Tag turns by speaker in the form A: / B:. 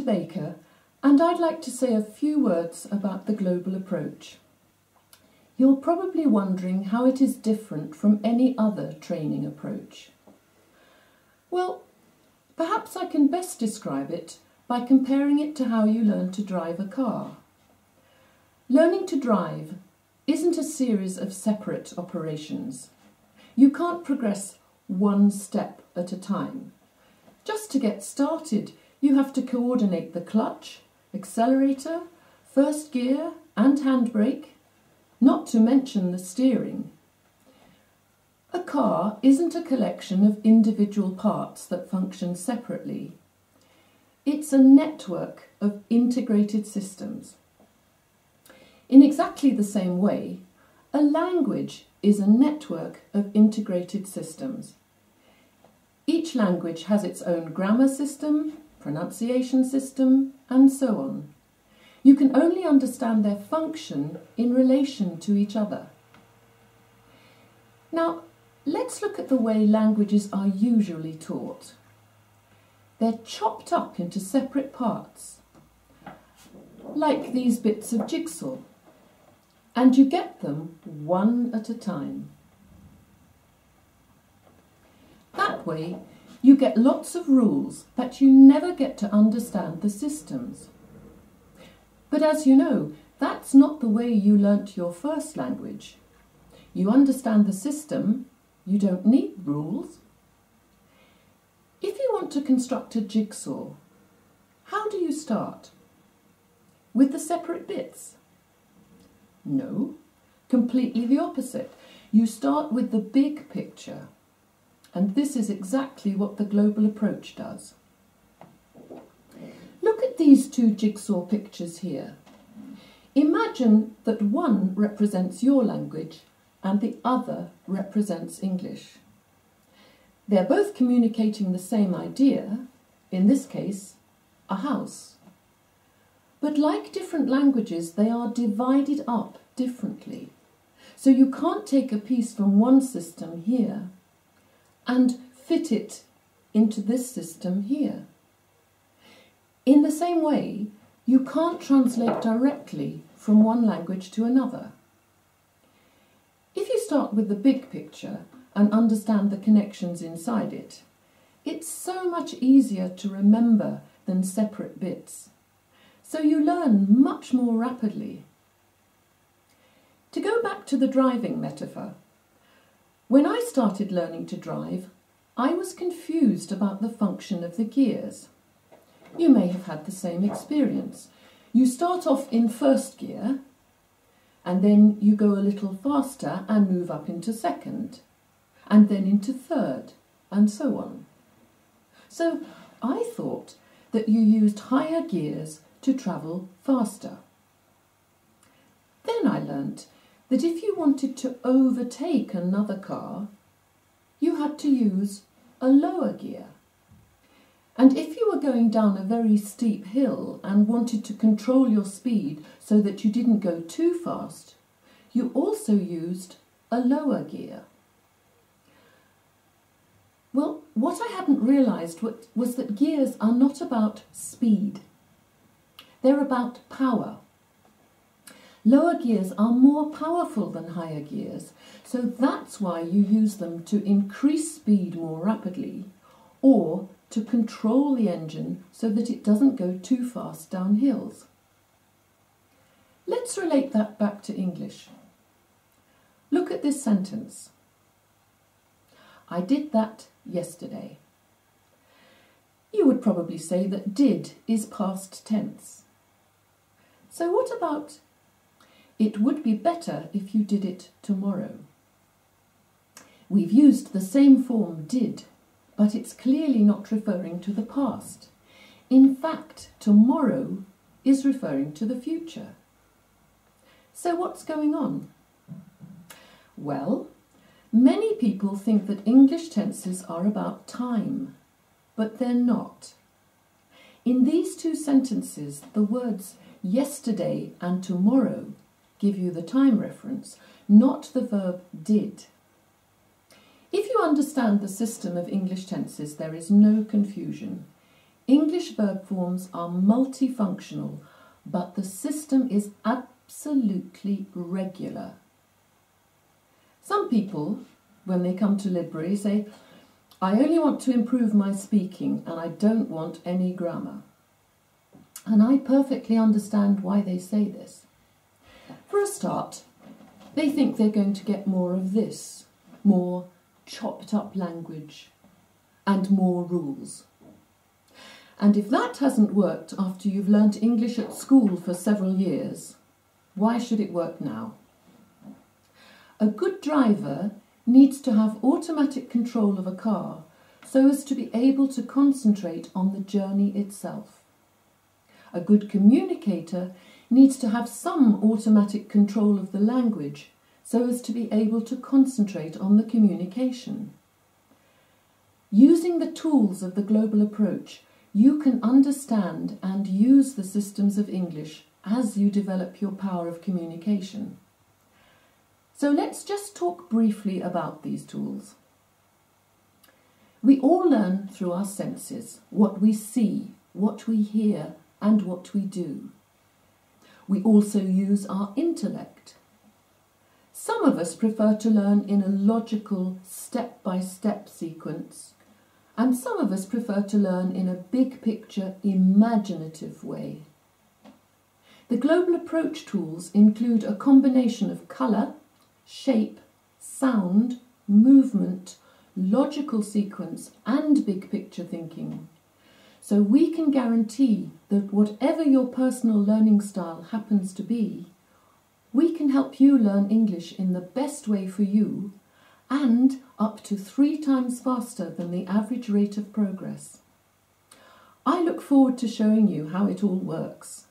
A: Baker, and I'd like to say a few words about the global approach. You're probably wondering how it is different from any other training approach. Well, perhaps I can best describe it by comparing it to how you learn to drive a car. Learning to drive isn't a series of separate operations. You can't progress one step at a time. Just to get started, you have to coordinate the clutch, accelerator, first gear and handbrake, not to mention the steering. A car isn't a collection of individual parts that function separately. It's a network of integrated systems. In exactly the same way, a language is a network of integrated systems. Each language has its own grammar system, pronunciation system, and so on. You can only understand their function in relation to each other. Now, let's look at the way languages are usually taught. They're chopped up into separate parts, like these bits of jigsaw, and you get them one at a time. That way, you get lots of rules, but you never get to understand the systems. But as you know, that's not the way you learnt your first language. You understand the system, you don't need rules. If you want to construct a jigsaw, how do you start? With the separate bits? No, completely the opposite. You start with the big picture. And this is exactly what the global approach does. Look at these two jigsaw pictures here. Imagine that one represents your language and the other represents English. They're both communicating the same idea, in this case, a house. But like different languages, they are divided up differently. So you can't take a piece from one system here and fit it into this system here. In the same way, you can't translate directly from one language to another. If you start with the big picture and understand the connections inside it, it's so much easier to remember than separate bits. So you learn much more rapidly. To go back to the driving metaphor, when I started learning to drive, I was confused about the function of the gears. You may have had the same experience. You start off in first gear, and then you go a little faster and move up into second, and then into third, and so on. So I thought that you used higher gears to travel faster. Then I learnt that if you wanted to overtake another car, you had to use a lower gear. And if you were going down a very steep hill and wanted to control your speed so that you didn't go too fast, you also used a lower gear. Well, what I hadn't realised was that gears are not about speed. They're about power. Lower gears are more powerful than higher gears, so that's why you use them to increase speed more rapidly or to control the engine so that it doesn't go too fast down hills. Let's relate that back to English. Look at this sentence. I did that yesterday. You would probably say that did is past tense. So what about it would be better if you did it tomorrow? We've used the same form did, but it's clearly not referring to the past. In fact, tomorrow is referring to the future. So what's going on? Well, many people think that English tenses are about time, but they're not. In these two sentences, the words yesterday and tomorrow give you the time reference, not the verb did. If you understand the system of English tenses, there is no confusion. English verb forms are multifunctional, but the system is absolutely regular. Some people, when they come to Library, say, I only want to improve my speaking and I don't want any grammar. And I perfectly understand why they say this. For a start, they think they're going to get more of this, more chopped up language and more rules. And if that hasn't worked after you've learnt English at school for several years, why should it work now? A good driver needs to have automatic control of a car so as to be able to concentrate on the journey itself. A good communicator needs to have some automatic control of the language so as to be able to concentrate on the communication. Using the tools of the global approach, you can understand and use the systems of English as you develop your power of communication. So let's just talk briefly about these tools. We all learn through our senses, what we see, what we hear, and what we do. We also use our intellect. Some of us prefer to learn in a logical, step-by-step sequence, and some of us prefer to learn in a big-picture, imaginative way. The global approach tools include a combination of colour, shape, sound, movement, logical sequence, and big-picture thinking. So we can guarantee that whatever your personal learning style happens to be, we can help you learn English in the best way for you and up to 3 times faster than the average rate of progress. I look forward to showing you how it all works.